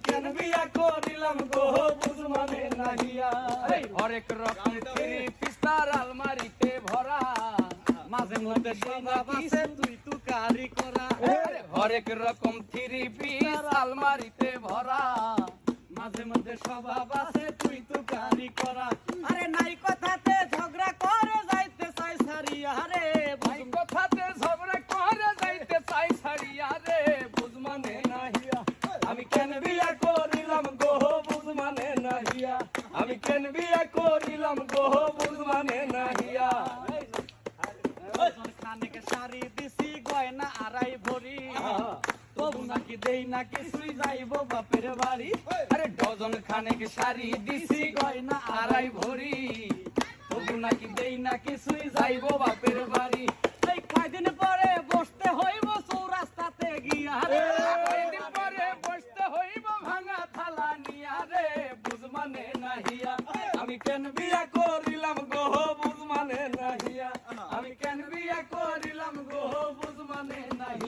কেন বিয়া করিলাম গো বুঝ মানে নাহিয়া। হরেক রকম থ্রি পিস্তার আলমারিতে ভরা, মাঝে মধ্যে স্বভাব আছে তুই তুকারি করা। হরেক রকম থ্রি পিস আলমারিতে ভরা, মাঝে মধ্যে স্বভাব আছে তুই তুকারি করা। আরে নাই কথাতে ঝগড়া করে যাইতে চাই সারিয়া রে ভাই কথাতে ঝগড়া করে যাইতে চাই ছাড়িয়া রে বুঝ মানে নাহিয়া আমি কেন বিয়া করিলাম গো বুঝ মানে নাহিয়া। আমি কেন বিয়া করিলাম গো বুঝ মানে নাহিয়া। খানিক শাড়ি দিছি গয়না আড়াই ভরি, তবু নাকি দেই না কিছুই যাইব বাপের বাড়ি। আরে ডজন খানেক শাড়ি দিছি গয়না আড়াই ভরি, তবু নাকি দেই না কিছুই যাইব বাপের বাড়ি। এই কয়দিন পরে বসতে হইব চৌরাস্তাতে গিয়া রে কয়দিন পরে বসতে হইব ভাঙা থালা নিয়া রে বুঝ মানে নাহিয়া। আমি কেন বিয়া করিলাম গো বুঝ মানে নাহিয়া। আমি কেন বিয়া করিলাম গো বুঝ মানে নাহিয়া।